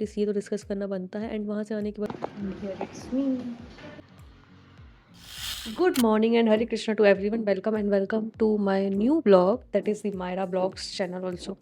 At least ये तो discuss करना बनता है। एंड वहाँ से आने के बाद it's me. Good morning and Hare Krishna to everyone. Welcome and welcome to my new blog that is the Myra blogs channel also.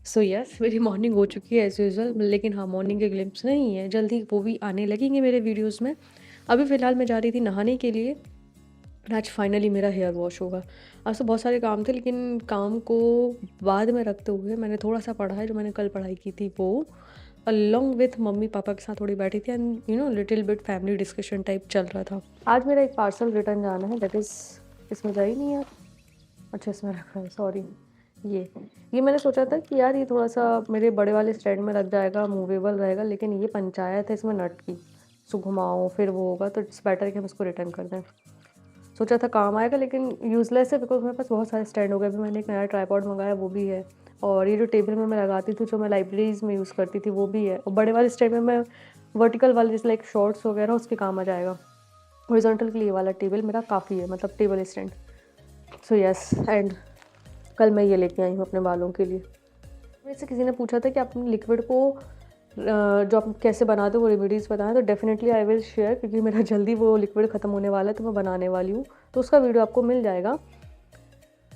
So yes, मेरी मॉर्निंग हो चुकी है एज यूजल, लेकिन हाँ, मॉर्निंग के ग्लिम्स नहीं है, जल्दी वो भी आने लगेंगे मेरे वीडियोज़ में। अभी फ़िलहाल मैं जा रही थी नहाने के लिए। आज फाइनली मेरा हेयर वॉश होगा। आज तो बहुत सारे काम थे, लेकिन काम को बाद में रखते हुए मैंने थोड़ा सा पढ़ा है, जो मैंने कल पढ़ाई की थी वो, अलॉन्ग विथ मम्मी पापा के साथ थोड़ी बैठी थी and little bit family discussion type चल रहा था। आज मेरा एक पार्सल रिटर्न जाना है, दैट इज़, इसमें जा ही नहीं यार, अच्छा इसमें रखा है, सॉरी। ये मैंने सोचा था कि यार ये थोड़ा सा मेरे बड़े वाले स्टैंड में लग जाएगा, मूवेबल रहेगा, लेकिन ये पंचायत है इसमें नट की, सो घुमाओ फिर वो होगा, तो इट्स बेटर कि हम इसको रिटर्न कर दें। सोचा था काम आएगा, लेकिन यूज़लेस है बिकॉज मेरे पास बहुत सारे स्टैंड हो गए। अभी मैंने एक नया ट्राईपॉड मंगाया, वो भी है, और ये जो टेबल में मैं लगाती थी, जो मैं लाइब्रेरीज़ में यूज़ करती थी, वो भी है। और बड़े वाले स्टैंड में मैं वर्टिकल वाले जैसे लाइक शॉर्ट्स वगैरह उसके काम आ जाएगा। हॉरिजॉन्टल के लिए वाला टेबल मेरा काफ़ी है, मतलब table stand. So yes, and कल मैं ये लेके आई हूँ अपने बालों के लिए। मेरे से किसी ने पूछा था कि अपने लिक्विड को जो आप कैसे बनाते हो वो रेमेडीज़ बताएं, तो डेफिनेटली आई विल शेयर, क्योंकि मेरा जल्दी वो लिक्विड ख़त्म होने वाला है, तो मैं बनाने वाली हूँ, तो उसका वीडियो आपको मिल जाएगा।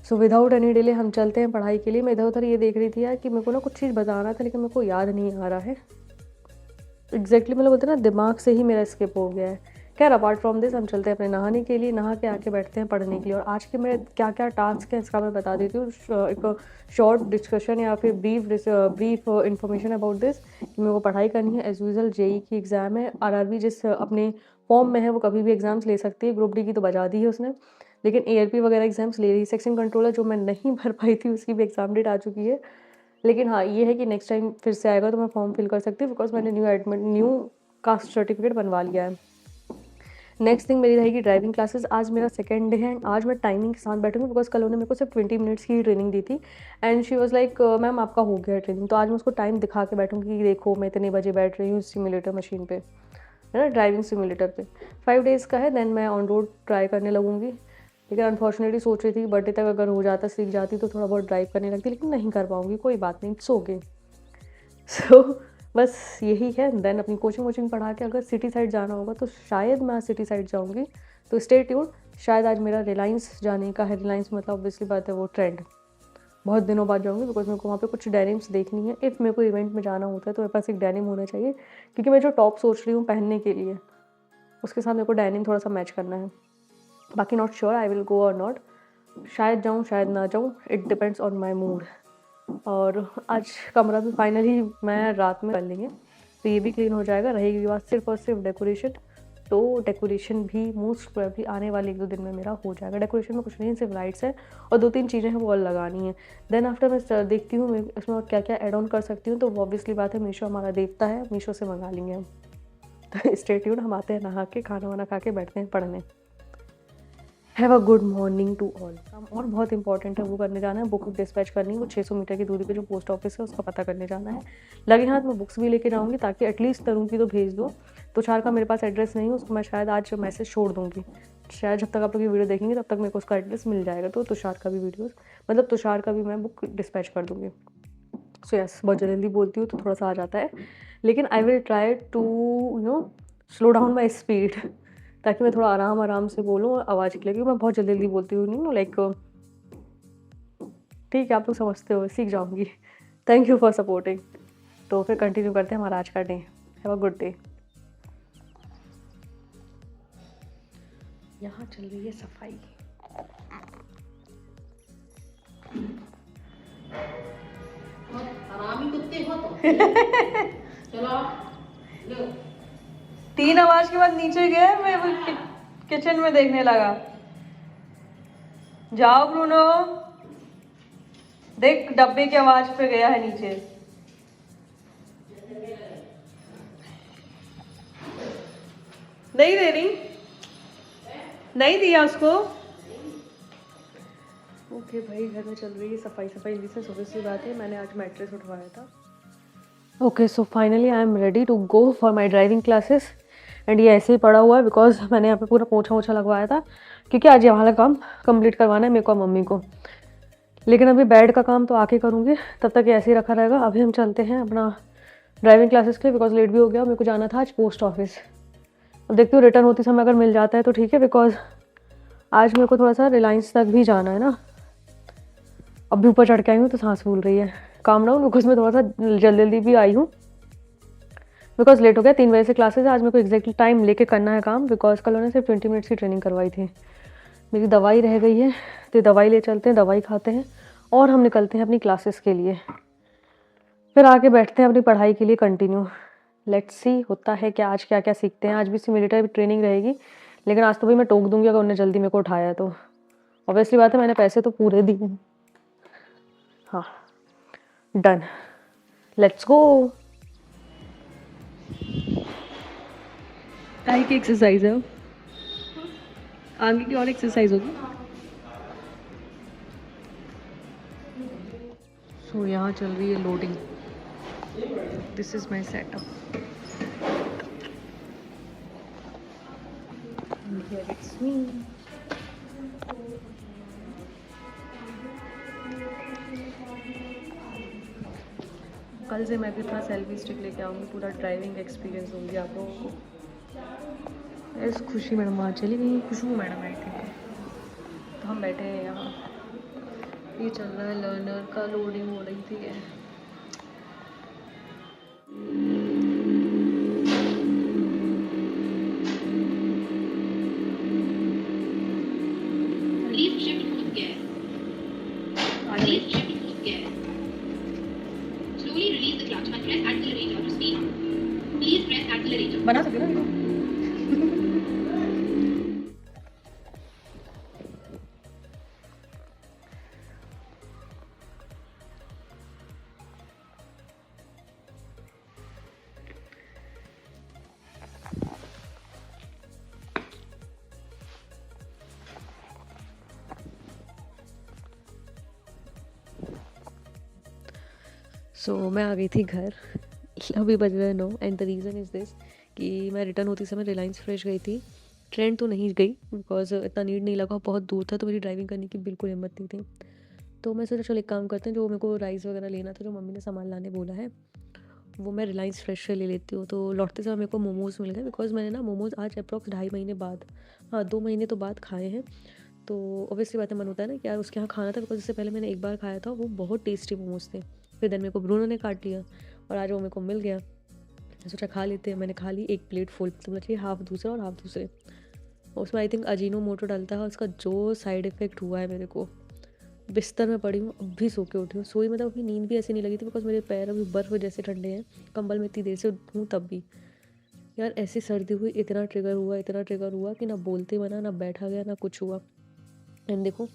सो विदाउट एनी डिले हम चलते हैं पढ़ाई के लिए। मैं इधर उधर ये देख रही थी यार कि मेरे को ना कुछ चीज़ बताना था, लेकिन मेरे को याद नहीं आ रहा है एग्जैक्टली, मतलब बोलते हैं ना, दिमाग से ही मेरा स्किप हो गया है। खैर अपार्ट फ्रॉम दिस हम चलते हैं अपने नहाने के लिए, नहा के आके बैठते हैं पढ़ने के लिए। और आज के मेरे क्या क्या टास्क हैं इसका मैं बता देती हूँ, एक शॉर्ट डिस्कशन या फिर ब्रीफ इन्फॉर्मेशन अबाउट दिस, कि मेरे को पढ़ाई करनी है। एज यूजल जेई की एग्ज़ाम है, आरआरबी जिस अपने फॉर्म में है वो कभी भी एग्ज़ाम्स ले सकती है। ग्रुप डी की तो बजा दी है उसने, लेकिन एआरपी वगैरह एग्ज़ाम्स ले रही है। सेक्शन कंट्रोलर जो मैं नहीं भर पाई थी, उसकी भी एग्ज़ाम डेट आ चुकी है। लेकिन हाँ, ये है कि नेक्स्ट टाइम फिर से आएगा तो मैं फॉर्म फिल कर सकती हूँ, बिकॉज मैंने न्यू कास्ट सर्टिफिकेट बनवा लिया है। नेक्स्ट थिंग मेरी रहेगी ड्राइविंग क्लासेस। आज मेरा सेकंड डे है एंड आज मैं टाइमिंग के साथ बैठूंगी, बिकॉज कल उन्होंने मेरे को सिर्फ 20 मिनट्स की ट्रेनिंग दी थी and she was like ma'am आपका हो गया ट्रेनिंग। तो आज मैं उसको टाइम दिखा के बैठूंगी कि देखो मैं इतने बजे बैठ रही हूँ सिमुलेटर मशीन पे, है ना, ड्राइविंग सिमुलेटर पे। 5 डेज़ का है, देन मैं ऑन रोड ट्राई करने लगूंगी। लेकिन अनफॉर्चुनेटली सोच रही थी बर्थडे तक अगर हो जाता, सीख जाती, तो थोड़ा बहुत ड्राइव करने लगती, लेकिन नहीं कर पाऊंगी, कोई बात नहीं, इट्स ओके। सो बस यही है। देन अपनी कोचिंग वोचिंग पढ़ा के अगर सिटी साइड जाना होगा तो शायद मैं सिटी साइड जाऊँगी, तो स्टे ट्यून्ड। शायद आज मेरा रिलायंस जाने का है। रिलायंस मतलब ऑब्वियसली बात है वो ट्रेंड, बहुत दिनों बाद जाऊँगी, बिकॉज मेरे को वहाँ पे कुछ डेनिम्स देखनी है। इफ़ मेरे को इवेंट में जाना होता है तो मेरे पास एक डेनिम होना चाहिए, क्योंकि मैं जो टॉप सोच रही हूँ पहनने के लिए, उसके साथ मेरे को डेनिम थोड़ा सा मैच करना है। बाकी not sure I will go और नॉट, शायद जाऊँ शायद ना जाऊँ, it depends on my mood. और आज कमरा भी फाइनली मैं रात में कर लेंगे, तो ये भी क्लीन हो जाएगा। रहेगी बात सिर्फ और सिर्फ डेकोरेशन, तो डेकोरेशन भी मोस्ट प्रोबेबली आने वाले 1-2 दिन में मेरा हो जाएगा। डेकोरेशन में कुछ नहीं, सिर्फ लाइट्स है और 2-3 चीज़ें हैं वो और लगानी है। देन आफ्टर मैं देखती हूँ मैं इसमें और क्या क्या एड ऑन कर सकती हूँ, तो ऑब्वियसली बात है मीशो हमारा देवता है, मीशो से मंगा लेंगे हम। तो स्टे ट्यून्ड, हम आते हैं नहा के, खाना वाना खा के बैठते हैं पढ़ने। Have a good morning to all. काम और बहुत इंपॉर्टेंट है, वो करने जाना है, बुक डिस्पैच करनी है। वो 600 मीटर की दूरी पे जो पोस्ट ऑफिस है उसका पता करने जाना है। लगे हाथ में बुक्स भी लेके जाऊँगी, ताकि एटलीस्ट तरुण की तो भेज दो। तुषार का मेरे पास एड्रेस नहीं है, उसको मैं शायद आज मैसेज छोड़ दूँगी। शायद जब तक आप लोग ये वीडियो देखेंगे तब तक मेरे को उसका एड्रेस मिल जाएगा, तो तुषार का भी वीडियोज़, मतलब तुषार का भी मैं बुक डिस्पैच कर दूँगी। सो यस, बहुत जल्दी बोलती हूँ तो थोड़ा सा आ जाता है, लेकिन I will try to slow down my speed, ताकि मैं थोड़ा आराम आराम से बोलूँ और आवाज़ क्लियर, क्योंकि मैं बहुत जल्दी जल्दी बोलती हूँ, नहीं लाइक, ठीक है आप लोग समझते हो, सीख जाऊँगी। Thank you for supporting. तो फिर कंटिन्यू करते हैं हमारा आज का day. Have a good day. यहाँ चल रही है सफाई। हरामी कुत्ते हो तो चलो लो। 3 आवाज के बाद नीचे गए, मैं वो किचन में देखने लगा। जाओ ब्रूनो, देख डब्बे की आवाज पे गया है नीचे। नहीं दे रही, नहीं दिया उसको। ओके भाई, घर में चल रही है सफाई। जिससे सुबह सी बात है, मैंने आज मैट्रेस उठवाया था। Okay, so finally I am ready to go for my driving classes. And ये ऐसे ही पड़ा हुआ है बिकॉज मैंने यहाँ पे पूरा पोछा वोछा लगवाया था, क्योंकि आज ये वाला काम कंप्लीट करवाना है मेरे को और मम्मी को। लेकिन अभी बेड का काम तो आके करूँगी, तब तक ये ऐसे ही रखा रहेगा। अभी हम चलते हैं अपना ड्राइविंग क्लासेस के लिए, बिकॉज लेट भी हो गया। मेरे को जाना था आज पोस्ट ऑफिस। अब देखती हूँ रिटर्न होती समय अगर मिल जाता है तो ठीक है, बिकॉज आज मेरे को थोड़ा सा रिलायंस तक भी जाना है ना। अब भी ऊपर चढ़ के आई हूँ तो सांस फूल रही है। काम डाउन, बिकॉज मैं थोड़ा सा जल्दी जल्दी भी आई हूँ, बिकॉज लेट हो गया। 3 बजे से क्लासेस है। आज मेरे को एग्जैक्टली टाइम लेके करना है काम, बिकॉज कल उन्होंने सिर्फ 20 मिनट्स की ट्रेनिंग करवाई थी। मेरी दवाई रह गई है तो दवाई ले चलते हैं, दवाई खाते हैं और हम निकलते हैं अपनी क्लासेस के लिए। फिर आके बैठते हैं अपनी पढ़ाई के लिए कंटिन्यू। लेट्स सी होता है क्या, आज क्या क्या सीखते हैं। आज भी सिमुलेटर ट्रेनिंग रहेगी, लेकिन आज तो भी मैं टोक दूंगी अगर उन्होंने जल्दी मेरे को उठाया तो। ऑब्वियसली बात है, मैंने पैसे तो पूरे दिए हैं। हाँ, डन, लेट्स गो। काय की एक्सरसाइज है, आगे की और एक्सरसाइज होगी। सो यहाँ चल रही है loading. This is my setup. Here it's me. कल से मैं भी अपना सेल्फी स्टिक लेके आऊँगी, पूरा ड्राइविंग एक्सपीरियंस दूँगी आप लोगों को। इस खुशी मैडम वहाँ चली गई, खुशबू मैडम आई थी, तो हम बैठे हैं यहाँ। ये चल रहा है लर्नर का, लोडिंग हो रही थी। Please shift foot gear. Please shift foot gear. Slowly release the clutch and press accelerator to speed up. Please press accelerator. बना सकते ना। सो मैं आ गई थी घर। अभी बज रहे 9 and the reason is this कि मैं रिटर्न होती समय रिलायंस फ्रेश गई थी। ट्रेन तो नहीं गई बिकॉज इतना नीड नहीं लगा, बहुत दूर था, तो मेरी ड्राइविंग करने की बिल्कुल हिम्मत नहीं थी। तो मैं सोचा चलो एक काम करते हैं, जो मेरे को राइस वगैरह लेना था, जो मम्मी ने सामान लाने बोला है, वो मैं रिलायंस फ्रेश से ले लेती हूँ। तो लौटते समय मेरे को मोमोज़ मिल गए, बिकॉज मैंने ना मोमोज़ आज अप्रॉक्स 2.5 महीने बाद, हाँ 2 महीने तो बाद खाए हैं। तो ऑब्वियसली बात है, मन होता है ना कि यार उसके यहाँ खाना था, बिकॉज इससे पहले मैंने एक बार खाया था, वो बहुत टेस्टी मोमोज़ थे। फिर देन मेरे को ब्रूनो ने काट लिया और आज वो मेरे को मिल गया। मैं सोचा खा लेते हैं। मैंने खा ली एक प्लेट फुल, तो मतलब हाफ दूसरा और हाफ दूसरे। उसमें आई थिंक अजीनो मोटो डालता है, उसका जो साइड इफ़ेक्ट हुआ है मेरे को, बिस्तर में पड़ी हूँ, अब भी सो के उठी हूँ। सोई मतलब अपनी नींद भी ऐसी नहीं लगी थी, बिकॉज मेरे पैर अभी बर्फ़ जैसे ठंडे हैं, कंबल में इतनी देर से हूँ तब भी। यार ऐसी सर्दी हुई, इतना ट्रिगर हुआ कि ना बोलते बना, ना बैठा गया, ना कुछ हुआ। एंड देखो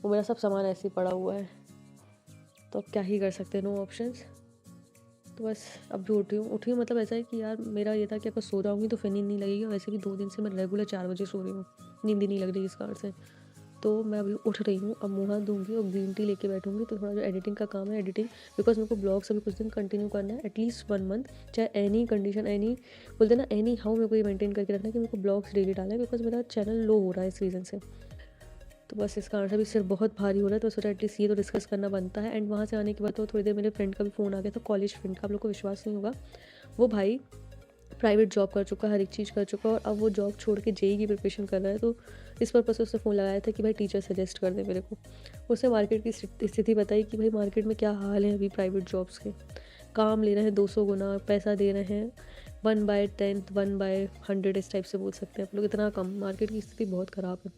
वो मेरा सब सामान ऐसे ही पड़ा हुआ है, तो अब क्या ही कर सकते हैं, नो ऑप्शंस। तो बस अब भी उठी हूँ मतलब ऐसा है कि यार मेरा ये था कि अगर सो जाऊँगी तो फिर नींद नहीं लगेगी। वैसे भी 2 दिन से मैं रेगुलर 4 बजे सो रही हूँ, नींद ही नहीं लग रही इस कारण से। तो मैं अभी उठ रही हूँ, अब मुँह हाथ धोऊँगी और ग्रीन टी लेके बैठूँगी। तो थोड़ा जो एडिटिंग का काम है, एडिटिंग, बिकॉज मेरे को ब्लॉग्स अभी कुछ दिन कंटिन्यू करना है, एटलीस्ट 1 मंथ, चाहे एनी कंडीशन, एनी बोलते ना, एनी हाउ मेरे को ये मेंटेन करके रखना है कि मेरे को ब्लॉग्स डेली डालना है, बिकॉज मेरा चैनल लो हो रहा है इस रीज़न से। तो बस इस कारण से भी सिर बहुत भारी हो रहा है, तो सोचा एटलीस्ट ये तो डिस्कस करना बनता है। एंड वहाँ से आने के बाद तो थोड़ी देर मेरे फ्रेंड का भी फ़ोन आ गया था, कॉलेज फ्रेंड का, आप लोग को विश्वास नहीं होगा, वो भाई प्राइवेट जॉब कर चुका है, हर एक चीज़ कर चुका है, और अब वो जॉब छोड़ के जेई की प्रिपरेशन कर रहा है। तो इस पर्पज़ से उसने फ़ोन लगाया था कि भाई टीचर सजेस्ट कर दे मेरे को। उसने मार्केट की स्थिति बताई कि भाई मार्केट में क्या हाल है अभी प्राइवेट जॉब्स के। काम ले रहे हैं 200 गुना, पैसा दे रहे हैं 1/10, 1/100, इस टाइप से बोल सकते हैं आप लोग, इतना कम। मार्केट की स्थिति बहुत ख़राब है।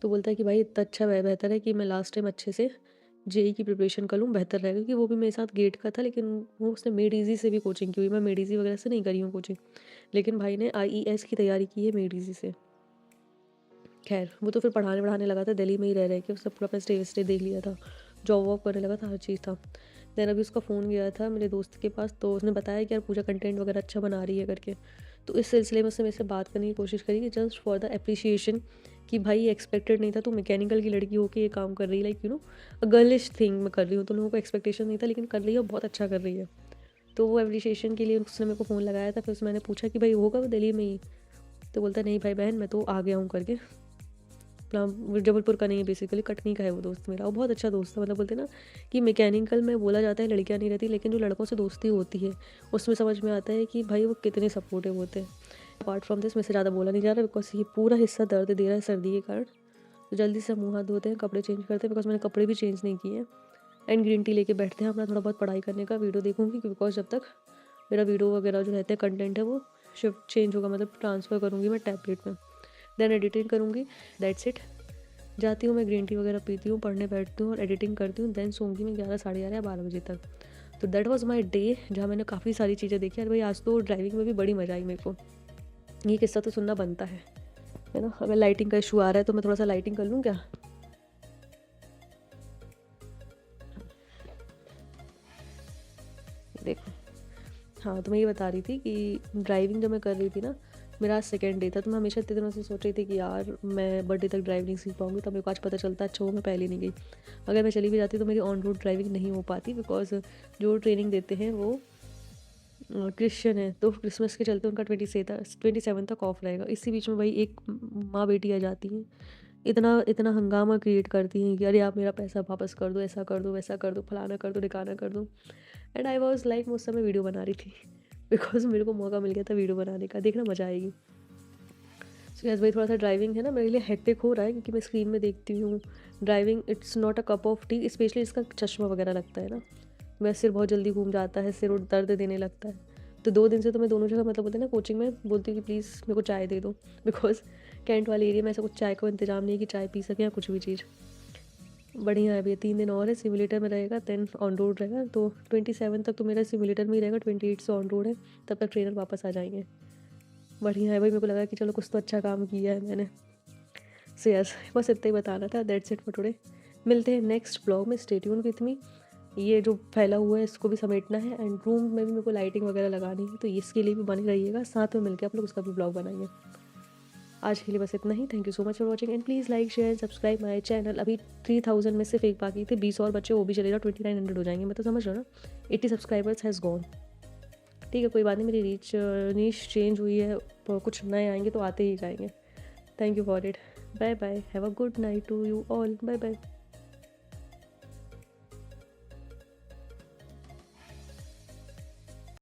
तो बोलता है कि भाई इतना अच्छा बेहतर है कि मैं लास्ट टाइम अच्छे से जेई की प्रिपरेशन कर लूँ, बेहतर रहेगा। क्योंकि वो भी मेरे साथ गेट का था, लेकिन वो उसने मेड ईजी से भी कोचिंग की हुई। मैं मेड ईजी वगैरह से नहीं करी हूँ कोचिंग, लेकिन भाई ने आईईएस की तैयारी की है मेड ईजी से। खैर वो तो फिर पढ़ाने पढ़ाने लगा था, दिल्ली में ही रह के उसने पूरा अपना स्टे स्टे देख लिया था, जॉब वॉब करने लगा था, हर चीज़ था। देन अभी उसका फ़ोन गया था मेरे दोस्त के पास, तो उसने बताया कि यार पूजा कंटेंट वगैरह अच्छा बना रही है करके। तो इस सिलसिले में उसने मेरे से बात करने की कोशिश करी कि जस्ट फॉर द अप्रिशिएशन, कि भाई एक्सपेक्टेड नहीं था तू मैकेनिकल की लड़की होकर ये काम कर रही है, like you know a girlish thing मैं कर रही हूँ, तो लोगों को एक्सपेक्टेशन नहीं था, लेकिन कर रही है और बहुत अच्छा कर रही है। तो वो अप्रिशिएशन के लिए उसने मेरे को फ़ोन लगाया था। फिर उससे मैंने पूछा कि भाई होगा वो दिल्ली में ही, तो बोलता नहीं भाई बहन मैं तो आ गया हूँ करके। जबलपुर का नहीं है, बेसिकली कटनी का है वो दोस्त मेरा। वो बहुत अच्छा दोस्त है, मतलब बोलते हैं ना कि मैकेनिकल में बोला जाता है लड़कियां नहीं रहती, लेकिन जो लड़कों से दोस्ती होती है उसमें समझ में आता है कि भाई वो कितने सपोर्टिव होते हैं। अपार्ट फ्रॉम दिस, मेरे से ज़्यादा बोला नहीं जा रहा बिकॉज ये पूरा हिस्सा दर्द दे रहा है सर्दी के कारण। तो जल्दी से मुँह हाथ धोते हैं, कपड़े चेंज करते हैं, बिकॉज मैंने कपड़े भी चेंज नहीं किए हैं। एंड ग्रीन टी लेके बैठते हैं अपना थोड़ा बहुत पढ़ाई करने का, वीडियो देखूंगी, बिकॉज जब तक मेरा वीडियो वगैरह जो रहते हैं कंटेंट है वो शिफ्ट चेंज होगा, मतलब ट्रांसफ़र करूँगी मैं टैबलेट में, देन एडिटिंग करूँगी, दैट्स इट। जाती हूँ मैं, ग्रीन टी वगैरह पीती हूँ, पढ़ने बैठती हूँ और एडिटिंग करती हूँ, देन सोऊंगी मैं 11, साढ़े 11 या 12 बजे तक। तो दैट वाज माय डे, जहाँ मैंने काफ़ी सारी चीज़ें देखी। यार भाई आज तो ड्राइविंग में भी बड़ी मज़ा आई मेरे को। ये किस्सा तो सुनना बनता है ना। अगर लाइटिंग का इशू आ रहा है तो मैं थोड़ा सा लाइटिंग कर लूँ क्या? देखो, हाँ, तो मैं ये बता रही थी कि ड्राइविंग जब मैं कर रही थी ना, मेरा आज सेकंड डे था, तो मैं हमेशा इतने दिनों से सोच रही थी कि यार मैं बर्थडे तक ड्राइव नहीं सीख पाऊंगी। तब मेरे को आज पता चलता अच्छा वो मैं पहले नहीं गई। अगर मैं चली भी जाती तो मेरी ऑन रोड ड्राइविंग नहीं हो पाती, बिकॉज जो ट्रेनिंग देते हैं वो क्रिश्चियन है, तो क्रिसमस के चलते उनका 27 तक ऑफ रहेगा। इसी बीच में भाई एक माँ बेटी आ जाती हैं, इतना इतना हंगामा क्रिएट करती हैं कि अरे आप मेरा पैसा वापस कर दो, ऐसा कर दो, वैसा कर दो, फलाना कर दो, ढिकाना कर दो। एंड आई वॉज लाइक, मैं उस समय वीडियो बना रही थी बिकॉज मेरे को मौका मिल गया था वीडियो बनाने का, देखना मज़ा आएगी। सो यस भाई, थोड़ा सा ड्राइविंग है ना मेरे लिए हेक्टिक हो रहा है, क्योंकि मैं स्क्रीन में देखती हूँ driving, it's not a cup of T, specially इसका चश्मा वगैरह लगता है ना, मेरा सिर बहुत जल्दी घूम जाता है, सिर दर्द देने लगता है। तो 2 दिन से तो मैं दोनों जगह, मतलब बोलते हैं ना कोचिंग में, बोलती हूँ कि प्लीज़ मेरे को चाय दे दो, बिकॉज कैंट वाले एरिया में ऐसा कुछ चाय का इंतजाम नहीं है कि चाय पी सकें या कुछ भी चीज़। बढ़िया है भैया, 3 दिन और है, सिमुलेटर में रहेगा, 10 ऑन रोड रहेगा, तो 27 तक तो मेरा सिमुलेटर में ही रहेगा, 28 से ऑन रोड है, तब तक ट्रेनर वापस आ जाएंगे। बढ़िया है भाई, मेरे को लगा कि चलो कुछ तो अच्छा काम किया है मैंने। सो यस, बस इतना ही बताना था, दैट्स इट फॉर टुडे। मिलते हैं नेक्स्ट ब्लॉग में, स्टे ट्यून विथ मी। ये जो फैला हुआ है इसको भी समेटना है, एंड रूम में भी मेरे को लाइटिंग वगैरह लगानी है, तो इसके लिए भी बने रहिएगा, साथ में मिलकर आप लोग उसका भी ब्लॉग बनाएंगे। आज के लिए बस इतना ही। Thank you so much for watching, and please like share and subscribe my channel. अभी 3000 में सिर्फ एक बाकी थे, 20 और बच्चे, वो भी चलेगा, 2900 हो जाएंगे। मैं तो समझ रहा हूँ ना, 80 सब्सक्राइबर्स हैज़ गॉन। ठीक है, कोई बात नहीं, मेरी नीश चेंज हुई है, कुछ नए आएंगे तो आते ही जाएंगे। Thank you for it, bye bye, have a good night to you all, bye bye.